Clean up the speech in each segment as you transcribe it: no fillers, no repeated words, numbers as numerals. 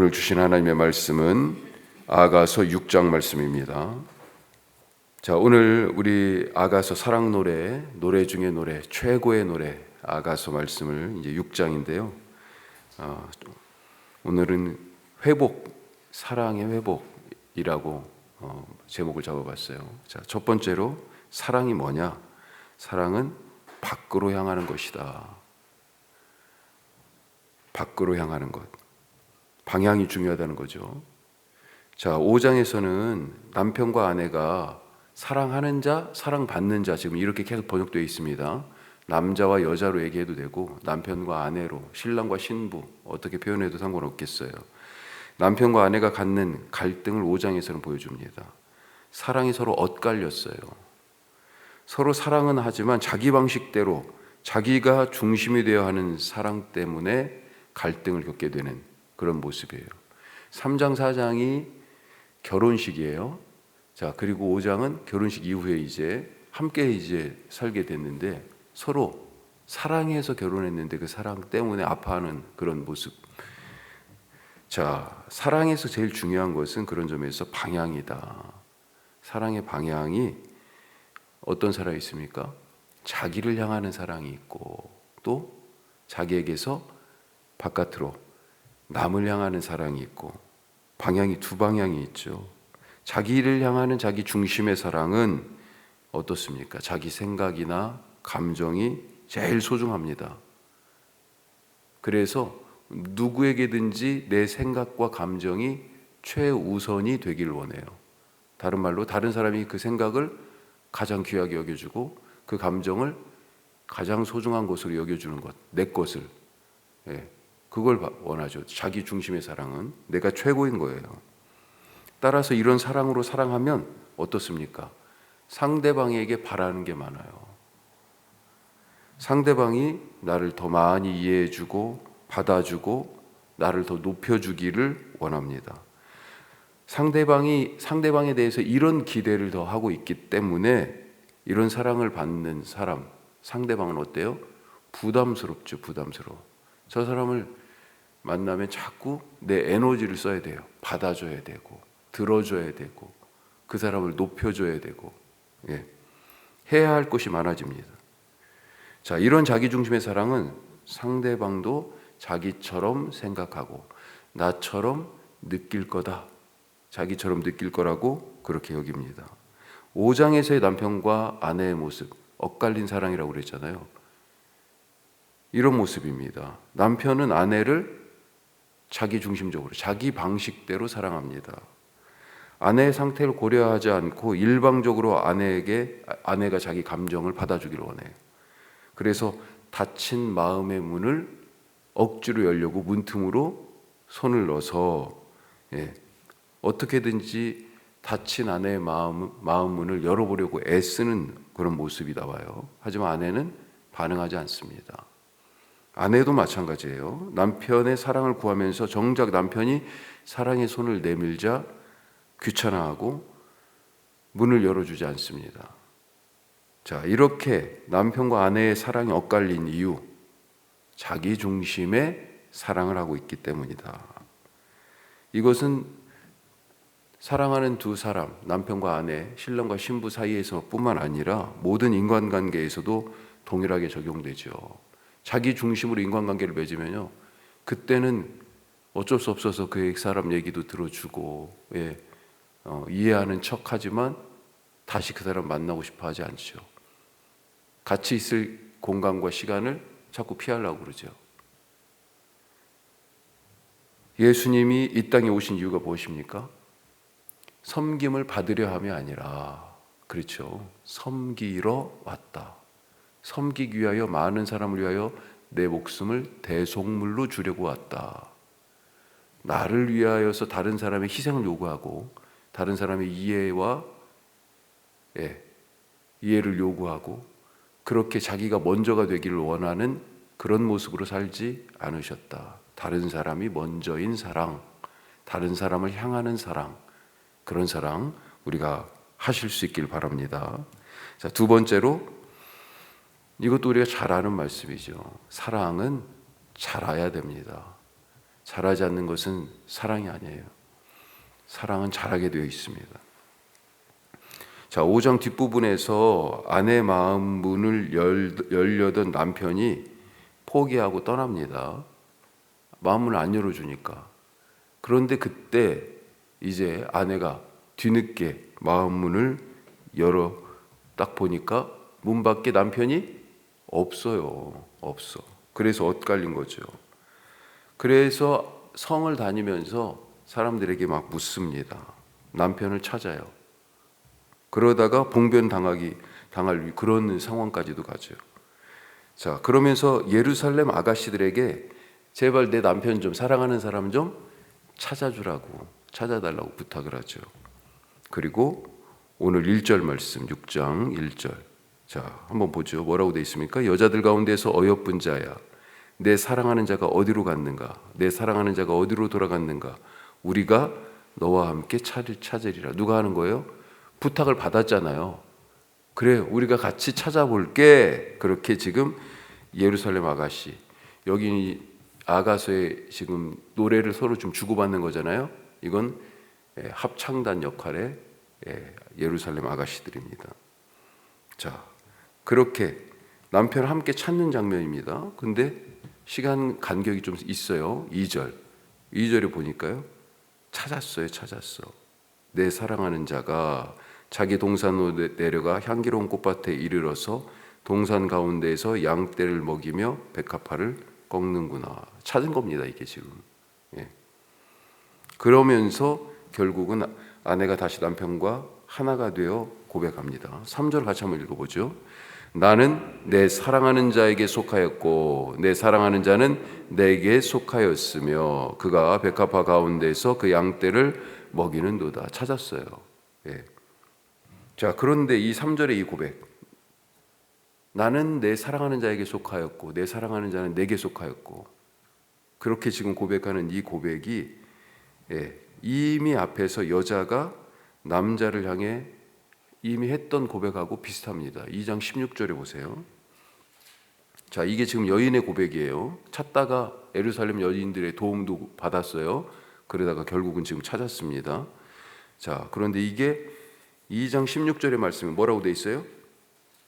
오늘 주신 하나님의 말씀은 아가서 6장 말씀입니다. 자, 오늘 우리 아가서 사랑 노래 중에 노래, 최고의 노래 아가서 말씀을 이제 6장인데요. 오늘은 사랑의 회복이라고 제목을 잡아봤어요. 자, 첫 번째로 사랑이 뭐냐? 사랑은 밖으로 향하는 것이다. 밖으로 향하는 것. 방향이 중요하다는 거죠. 자, 5장에서는 남편과 아내가 사랑하는 자, 사랑받는 자, 지금 이렇게 계속 번역되어 있습니다. 남자와 여자로 얘기해도 되고 남편과 아내로, 신랑과 신부 어떻게 표현해도 상관없겠어요. 남편과 아내가 갖는 갈등을 5장에서는 보여줍니다. 사랑이 서로 엇갈렸어요. 서로 사랑은 하지만 자기 방식대로 자기가 중심이 되어야 하는 사랑 때문에 갈등을 겪게 되는 그런 모습이에요. 3장 4장이 결혼식이에요. 자, 그리고 5장은 결혼식 이후에 이제 함께 살게 됐는데 서로 사랑해서 결혼했는데 그 사랑 때문에 아파하는 그런 모습. 자, 사랑에서 제일 중요한 것은 그런 점에서 방향이다. 사랑의 방향이 어떤 사랑이 있습니까? 자기를 향하는 사랑이 있고 또 자기에게서 바깥으로 남을 향하는 사랑이 있고 방향이 두 방향이 있죠. 자기를 향하는 자기 중심의 사랑은 어떻습니까? 자기 생각이나 감정이 제일 소중합니다. 그래서 누구에게든지 내 생각과 감정이 최우선이 되길 원해요. 다른 말로 다른 사람이 그 생각을 가장 귀하게 여겨주고 그 감정을 가장 소중한 것으로 여겨주는 것, 내 것을. 그걸 원하죠. 자기 중심의 사랑은 내가 최고인 거예요. 따라서 이런 사랑으로 사랑하면 어떻습니까? 상대방에게 바라는 게 많아요. 상대방이 나를 더 많이 이해해주고 받아주고 나를 더 높여주기를 원합니다. 상대방에 대해서 이런 기대를 더 하고 있기 때문에 이런 사랑을 받는 사람, 상대방은 어때요? 부담스럽죠. 부담스러워. 저 사람을 만나면 자꾸 내 에너지를 써야 돼요. 받아줘야 되고 들어줘야 되고 그 사람을 높여줘야 되고 해야 할 것이 많아집니다. 자, 이런 자기중심의 사랑은 상대방도 자기처럼 생각하고 나처럼 느낄 거다. 자기처럼 느낄 거라고 그렇게 여깁니다. 5장에서의 남편과 아내의 모습, 엇갈린 사랑이라고 그랬잖아요. 이런 모습입니다. 남편은 아내를 자기 중심적으로, 자기 방식대로 사랑합니다. 아내의 상태를 고려하지 않고 일방적으로 아내가 자기 감정을 받아주기를 원해요. 그래서 닫힌 마음의 문을 억지로 열려고 문틈으로 손을 넣어서 어떻게든지 닫힌 아내의 마음 문을 열어보려고 애쓰는 그런 모습이 나와요. 하지만 아내는 반응하지 않습니다. 아내도 마찬가지예요. 남편의 사랑을 구하면서 정작 남편이 사랑의 손을 내밀자 귀찮아하고 문을 열어주지 않습니다. 자, 이렇게 남편과 아내의 사랑이 엇갈린 이유, 자기 중심의 사랑을 하고 있기 때문이다. 이것은 사랑하는 두 사람, 남편과 아내, 신랑과 신부 사이에서 뿐만 아니라 모든 인간관계에서도 동일하게 적용되죠. 자기 중심으로 인간관계를 맺으면요, 그때는 어쩔 수 없어서 그 사람 얘기도 들어주고 이해하는 척하지만 다시 그 사람 만나고 싶어 하지 않죠. 같이 있을 공간과 시간을 자꾸 피하려고 그러죠. 예수님이 이 땅에 오신 이유가 무엇입니까? 섬김을 받으려 함이 아니라, 그렇죠, 섬기러 왔다. 섬기기 위하여, 많은 사람을 위하여 내 목숨을 대속물로 주려고 왔다. 나를 위하여서 다른 사람의 희생을 요구하고 다른 사람의 이해를 요구하고 그렇게 자기가 먼저가 되기를 원하는 그런 모습으로 살지 않으셨다. 다른 사람이 먼저인 사랑, 다른 사람을 향하는 사랑, 그런 사랑 우리가 하실 수 있길 바랍니다. 자, 두 번째로, 이것도 우리가 잘 아는 말씀이죠. 사랑은 잘 알아야 됩니다. 잘하지 않는 것은 사랑이 아니에요. 사랑은 잘하게 되어 있습니다. 자, 5장 뒷부분에서 아내 마음 문을 열려던 남편이 포기하고 떠납니다. 마음문을 안 열어주니까. 그런데 그때 이제 아내가 뒤늦게 마음문을 열어 딱 보니까 문 밖에 남편이 없어요. 없어. 그래서 엇갈린 거죠. 그래서 성을 다니면서 사람들에게 막 묻습니다. 남편을 찾아요. 그러다가 봉변 당할 그런 상황까지도 가죠. 자, 그러면서 예루살렘 아가씨들에게 제발 내 남편 좀, 사랑하는 사람 좀 찾아달라고 부탁을 하죠. 그리고 오늘 1절 말씀, 6장 1절. 자, 한번 보죠. 뭐라고 되어 있습니까? 여자들 가운데서 어여쁜 자야, 내 사랑하는 자가 어디로 갔는가? 내 사랑하는 자가 어디로 돌아갔는가? 우리가 너와 함께 찾으리라. 누가 하는 거예요? 부탁을 받았잖아요. 그래, 우리가 같이 찾아볼게. 그렇게 지금 예루살렘 아가씨, 여기 아가서에 지금 노래를 서로 좀 주고받는 거잖아요. 이건 합창단 역할의 예루살렘 아가씨들입니다. 자, 그렇게 남편을 함께 찾는 장면입니다. 근데 시간 간격이 좀 있어요. 2절에 보니까요, 찾았어. 내 사랑하는 자가 자기 동산으로 내려가 향기로운 꽃밭에 이르러서 동산 가운데에서 양떼를 먹이며 백합화를 꺾는구나. 찾은 겁니다, 이게 지금. 그러면서 결국은 아내가 다시 남편과 하나가 되어 고백합니다. 3절 같이 한번 읽어보죠. 나는 내 사랑하는 자에게 속하였고 내 사랑하는 자는 내게 속하였으며 그가 백합화 가운데서 그 양떼를 먹이는도다. 찾았어요. 자, 그런데 이 3절의 이 고백, 나는 내 사랑하는 자에게 속하였고 내 사랑하는 자는 내게 속하였고, 그렇게 지금 고백하는 이 고백이 이미 앞에서 여자가 남자를 향해 이미 했던 고백하고 비슷합니다. 2장 16절에 보세요. 자, 이게 지금 여인의 고백이에요. 찾다가 예루살렘 여인들의 도움도 받았어요. 그러다가 결국은 지금 찾았습니다. 자, 그런데 이게 2장 16절의 말씀이 뭐라고 돼 있어요?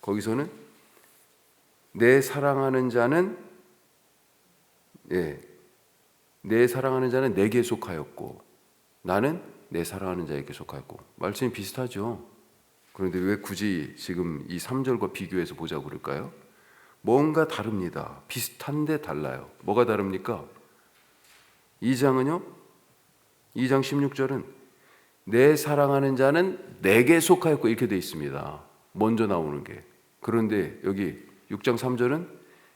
거기서는 내 사랑하는 자는 내 사랑하는 자는 내게 속하였고 나는 내 사랑하는 자에게 속하였고. 말씀이 비슷하죠. 그런데 왜 굳이 지금 이 3절과 비교해서 보자고 그럴까요? 뭔가 다릅니다. 비슷한데 달라요. 뭐가 다릅니까? 2장은요, 2장 16절은 내 사랑하는 자는 내게 속하였고 이렇게 돼 있습니다. 먼저 나오는 게. 그런데 여기 6장 3절은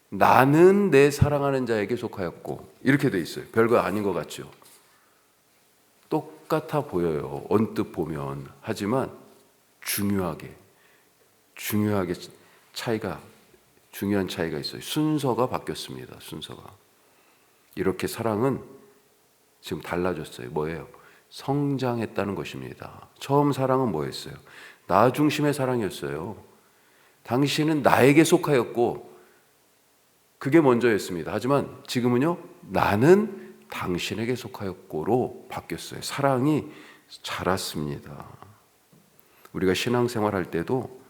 나는 내 사랑하는 자에게 속하였고 이렇게 돼 있어요. 별거 아닌 것 같죠? 똑같아 보여요. 언뜻 보면. 하지만 중요하게 중요한 차이가 있어요. 순서가 바뀌었습니다. 순서가. 이렇게 사랑은 지금 달라졌어요. 뭐예요? 성장했다는 것입니다. 처음 사랑은 뭐였어요? 나 중심의 사랑이었어요. 당신은 나에게 속하였고 그게 먼저였습니다. 하지만 지금은요, 나는 당신에게 속하였고로 바뀌었어요. 사랑이 자랐습니다. 우리가 신앙생활 할 때도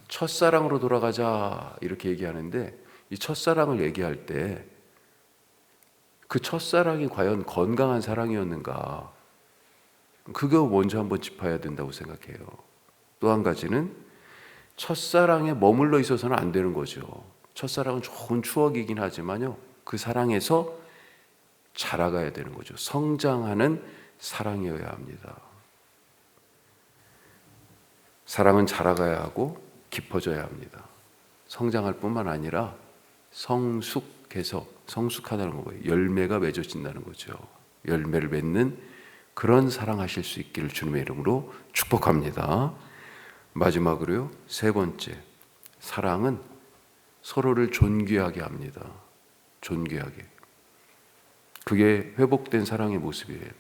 첫사랑으로 돌아가자 이렇게 얘기하는데, 이 첫사랑을 얘기할 때 그 첫사랑이 과연 건강한 사랑이었는가, 그거 먼저 한번 짚어야 된다고 생각해요. 또 한 가지는 첫사랑에 머물러 있어서는 안 되는 거죠. 첫사랑은 좋은 추억이긴 하지만요, 그 사랑에서 자라가야 되는 거죠. 성장하는 사랑이어야 합니다. 사랑은 자라가야 하고 깊어져야 합니다. 성장할 뿐만 아니라 성숙하다는 거예요. 열매가 맺어진다는 거죠. 열매를 맺는 그런 사랑하실 수 있기를 주님의 이름으로 축복합니다. 마지막으로요, 세 번째, 사랑은 서로를 존귀하게 합니다. 존귀하게. 그게 회복된 사랑의 모습이에요.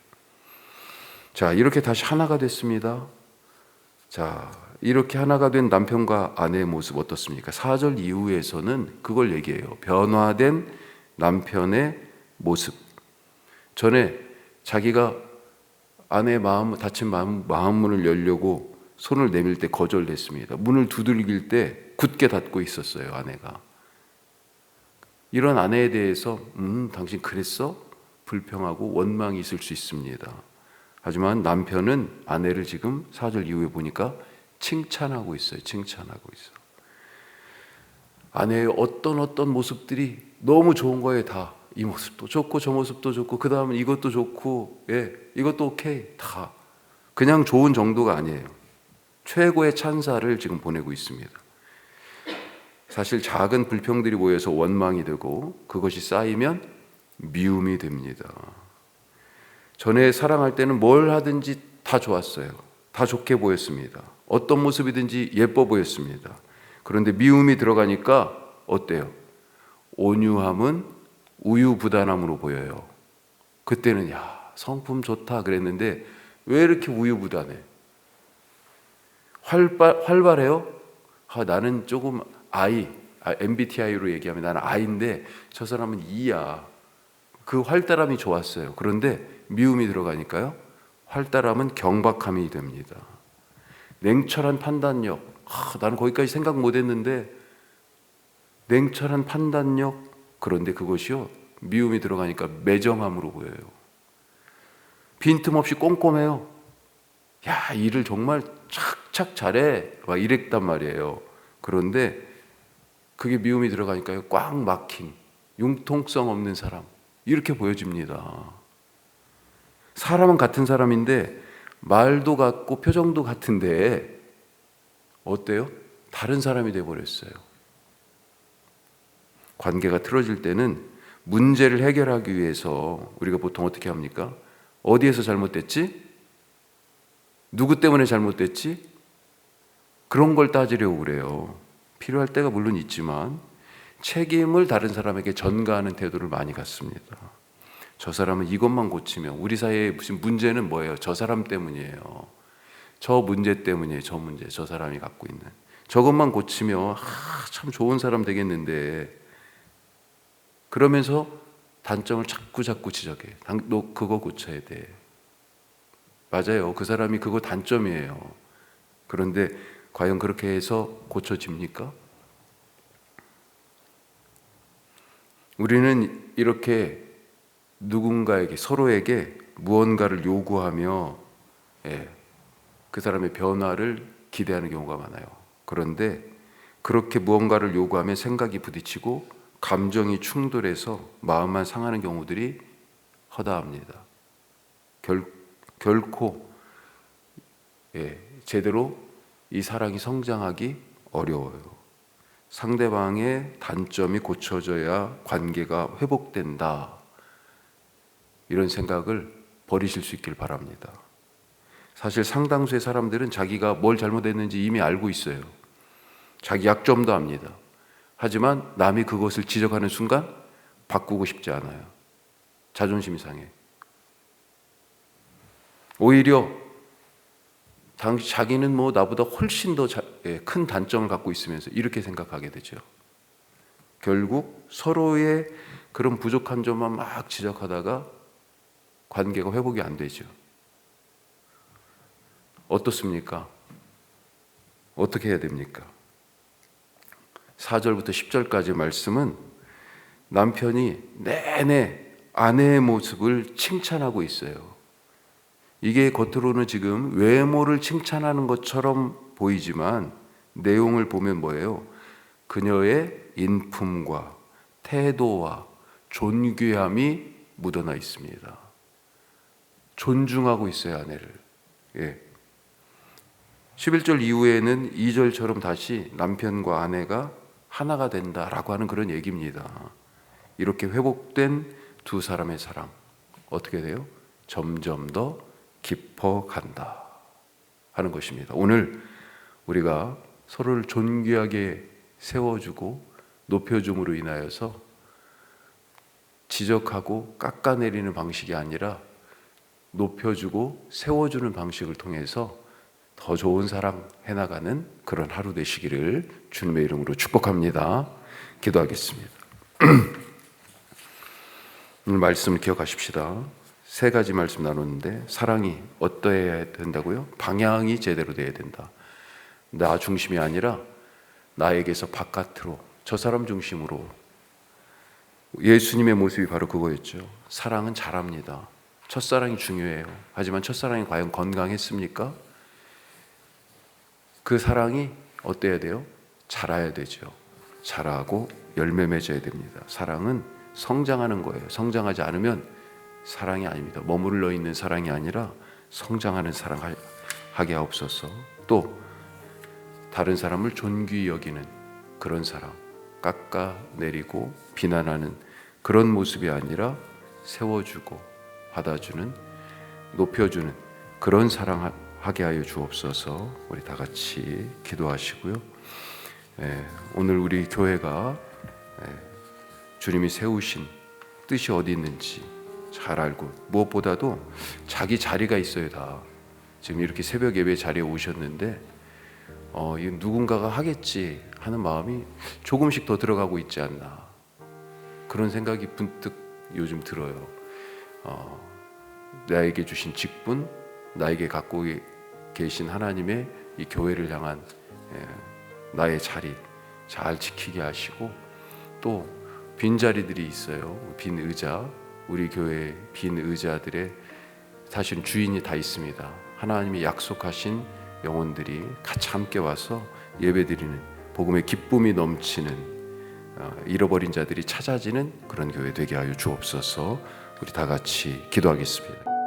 자, 이렇게 다시 하나가 됐습니다. 자, 이렇게 하나가 된 남편과 아내의 모습 어떻습니까? 4절 이후에서는 그걸 얘기해요. 변화된 남편의 모습. 전에 자기가 아내의 닫힌 마음 문을 열려고 손을 내밀 때 거절했습니다. 문을 두들길 때 굳게 닫고 있었어요, 아내가. 이런 아내에 대해서 당신 그랬어? 불평하고 원망이 있을 수 있습니다. 하지만 남편은 아내를 지금 4절 이후에 보니까 칭찬하고 있어요. 칭찬하고 있어. 아내의 어떤 모습들이 너무 좋은 거예요. 다. 이 모습도 좋고 저 모습도 좋고 그 다음은 이것도 좋고 이것도 오케이. 다. 그냥 좋은 정도가 아니에요. 최고의 찬사를 지금 보내고 있습니다. 사실 작은 불평들이 모여서 원망이 되고 그것이 쌓이면 미움이 됩니다. 전에 사랑할 때는 뭘 하든지 다 좋았어요. 다 좋게 보였습니다. 어떤 모습이든지 예뻐 보였습니다. 그런데 미움이 들어가니까 어때요? 온유함은 우유부단함으로 보여요. 그때는 성품 좋다 그랬는데 왜 이렇게 우유부단해? 활발해요? 나는 조금 MBTI로 얘기하면 나는 I인데 저 사람은 E야. 그 활달함이 좋았어요. 그런데 미움이 들어가니까요, 활달함은 경박함이 됩니다. 냉철한 판단력, 나는 거기까지 생각 못했는데 냉철한 판단력, 그런데 그것이요, 미움이 들어가니까 매정함으로 보여요. 빈틈없이 꼼꼼해요. 일을 정말 착착 잘해 막 이랬단 말이에요. 그런데 그게 미움이 들어가니까요, 꽉 막힌 융통성 없는 사람, 이렇게 보여집니다. 사람은 같은 사람인데 말도 같고 표정도 같은데 어때요? 다른 사람이 돼버렸어요. 관계가 틀어질 때는 문제를 해결하기 위해서 우리가 보통 어떻게 합니까? 어디에서 잘못됐지? 누구 때문에 잘못됐지? 그런 걸 따지려고 그래요. 필요할 때가 물론 있지만 책임을 다른 사람에게 전가하는 태도를 많이 갖습니다. 저 사람은 이것만 고치면, 우리 사이에 무슨 문제는 뭐예요? 저 사람 때문이에요. 저 문제 때문이에요. 저 문제, 저 사람이 갖고 있는 저것만 고치면 참 좋은 사람 되겠는데, 그러면서 단점을 자꾸 지적해. 너 그거 고쳐야 돼. 맞아요. 그 사람이 그거 단점이에요. 그런데 과연 그렇게 해서 고쳐집니까? 우리는 이렇게 누군가에게, 서로에게 무언가를 요구하며 그 사람의 변화를 기대하는 경우가 많아요. 그런데 그렇게 무언가를 요구하면 생각이 부딪히고 감정이 충돌해서 마음만 상하는 경우들이 허다합니다. 결코 제대로 이 사랑이 성장하기 어려워요. 상대방의 단점이 고쳐져야 관계가 회복된다, 이런 생각을 버리실 수 있길 바랍니다. 사실 상당수의 사람들은 자기가 뭘 잘못했는지 이미 알고 있어요. 자기 약점도 압니다. 하지만 남이 그것을 지적하는 순간 바꾸고 싶지 않아요. 자존심이 상해. 오히려 자기는 나보다 훨씬 더 큰 단점을 갖고 있으면서 이렇게 생각하게 되죠. 결국 서로의 그런 부족한 점만 막 지적하다가 관계가 회복이 안 되죠. 어떻습니까? 어떻게 해야 됩니까? 4절부터 10절까지 말씀은 남편이 내내 아내의 모습을 칭찬하고 있어요. 이게 겉으로는 지금 외모를 칭찬하는 것처럼 보이지만 내용을 보면 뭐예요? 그녀의 인품과 태도와 존귀함이 묻어나 있습니다. 존중하고 있어요, 아내를. 11절 이후에는 2절처럼 다시 남편과 아내가 하나가 된다라고 하는 그런 얘기입니다. 이렇게 회복된 두 사람의 사랑, 어떻게 돼요? 점점 더 깊어간다 하는 것입니다. 오늘 우리가 서로를 존귀하게 세워주고 높여줌으로 인하여서 지적하고 깎아내리는 방식이 아니라 높여주고 세워주는 방식을 통해서 더 좋은 사랑 해나가는 그런 하루 되시기를 주님의 이름으로 축복합니다. 기도하겠습니다. 오늘 말씀을 기억하십시다. 세 가지 말씀 나눴는데 사랑이 어떠해야 된다고요? 방향이 제대로 돼야 된다. 나 중심이 아니라 나에게서 바깥으로, 저 사람 중심으로. 예수님의 모습이 바로 그거였죠. 사랑은 잘합니다. 첫사랑이 중요해요. 하지만 첫사랑이 과연 건강했습니까? 그 사랑이 어때야 돼요? 자라야 되죠. 자라고 열매 맺어야 됩니다. 사랑은 성장하는 거예요. 성장하지 않으면 사랑이 아닙니다. 머물러 있는 사랑이 아니라 성장하는 사랑 하게 하옵소서. 또 다른 사람을 존귀히 여기는 그런 사랑, 깎아내리고 비난하는 그런 모습이 아니라 세워주고 받아주는, 높여주는 그런 사랑 하게 하여 주옵소서. 우리 다 같이 기도하시고요. 오늘 우리 교회가 주님이 세우신 뜻이 어디 있는지 잘 알고, 무엇보다도 자기 자리가 있어요. 다 지금 이렇게 새벽 예배 자리에 오셨는데 이거 누군가가 하겠지 하는 마음이 조금씩 더 들어가고 있지 않나, 그런 생각이 문득 요즘 들어요. 나에게 주신 직분, 나에게 갖고 계신 하나님의 이 교회를 향한 나의 자리 잘 지키게 하시고, 또 빈자리들이 있어요. 빈 의자, 우리 교회 빈 의자들의 사실은 주인이 다 있습니다. 하나님이 약속하신 영혼들이 같이 함께 와서 예배드리는, 복음의 기쁨이 넘치는, 잃어버린 자들이 찾아지는 그런 교회 되게 하여 주옵소서. 우리 다 같이 기도하겠습니다.